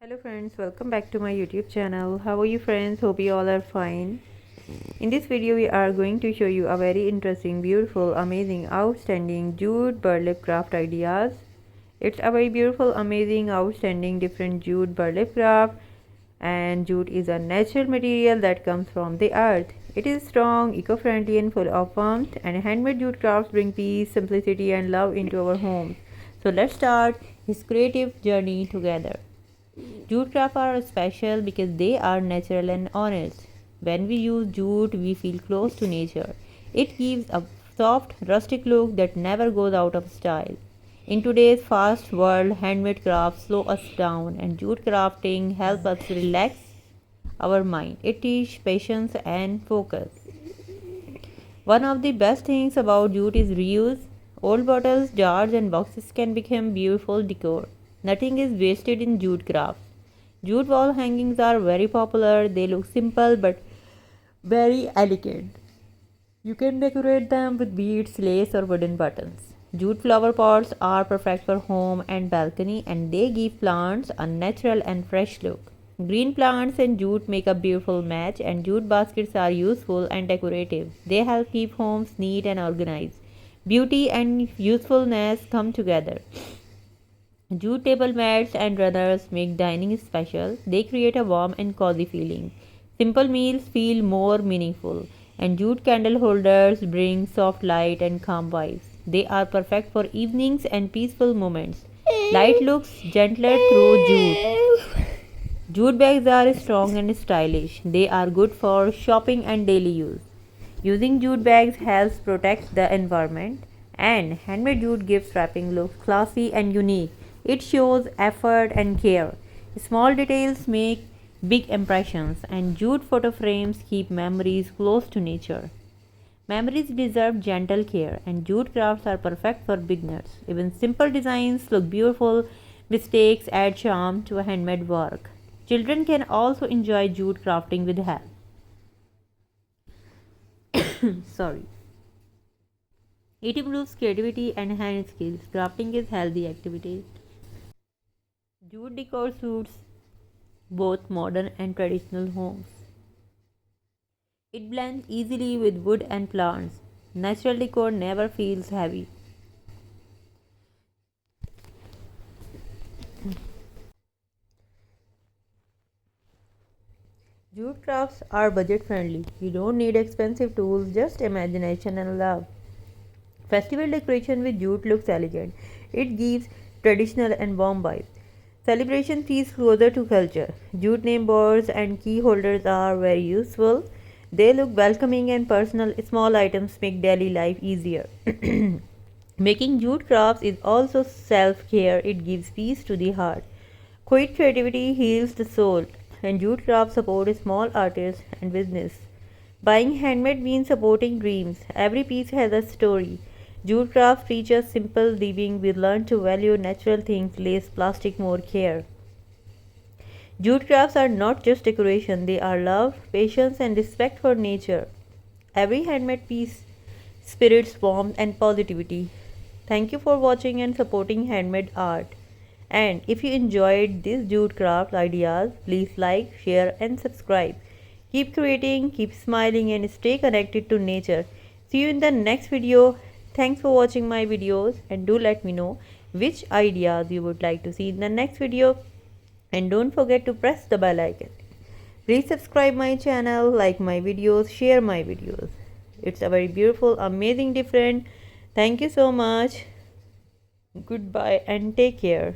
Hello friends, welcome back to my YouTube channel. How are you friends? Hope you all are fine. In this video we are going to show you a very interesting, beautiful, amazing, outstanding jute burlap craft ideas. It's a very beautiful, amazing, outstanding, different jute burlap craft, and jute is a natural material that comes from the earth. It is strong, eco-friendly and full of warmth, and handmade jute crafts bring peace, simplicity and love into our homes. So let's start this creative journey together. Jute crafts are special because they are natural and honest. When we use jute, we feel close to nature. It gives a soft, rustic look that never goes out of style. In today's fast world, handmade crafts slow us down, and jute crafting helps us relax our mind. It teaches patience and focus. One of the best things about jute is reuse. Old bottles, jars, and boxes can become beautiful decor. Nothing is wasted in jute crafts. Jute wall hangings are very popular. They look simple but very elegant. You can decorate them with beads, lace, or wooden buttons. Jute flower pots are perfect for home and balcony, and they give plants a natural and fresh look. Green plants and jute make a beautiful match, and jute baskets are useful and decorative. They help keep homes neat and organized. Beauty and usefulness come together. Jute table mats and runners make dining special. They create a warm and cozy feeling. Simple meals feel more meaningful, and jute candle holders bring soft light and calm vibes. They are perfect for evenings and peaceful moments. Light looks gentler through jute. Jute bags are strong and stylish. They are good for shopping and daily use. Using jute bags helps protect the environment, and handmade jute gives wrapping looks classy and unique. It shows effort and care. Small details make big impressions, and jute photo frames keep memories close to nature. Memories deserve gentle care, and jute crafts are perfect for beginners. Even simple designs look beautiful. Mistakes add charm to a handmade work. Children can also enjoy jute crafting with help. Sorry. It improves creativity and hand skills. Crafting is healthy activity. Jute decor suits both modern and traditional homes. It blends easily with wood and plants. Natural decor never feels heavy. Jute crafts are budget friendly. You don't need expensive tools, just imagination and love. Festival decoration with jute looks elegant. It gives traditional and warm vibes. Celebration feels closer to culture. Jute name boards and key holders are very useful. They look welcoming and personal. Small items make daily life easier. Making jute crafts is also self-care. It gives peace to the heart. Quiet creativity heals the soul, and jute crafts support small artists and business. Buying handmade means supporting dreams. Every piece has a story. Jute craft teaches simple living. We learn to value natural things, less plastic, more care. Jute crafts are not just decoration, they are love, patience, and respect for nature. Every handmade piece spirits warmth and positivity. Thank you for watching and supporting handmade art. And if you enjoyed these jute craft ideas, please like, share, and subscribe. Keep creating, keep smiling, and stay connected to nature. See you in the next video. Thanks for watching my videos, and do let me know which ideas you would like to see in the next video, and don't forget to press the bell icon. Please subscribe my channel, like my videos, share my videos. It's a very beautiful, amazing, different. Thank you so much. Goodbye and take care.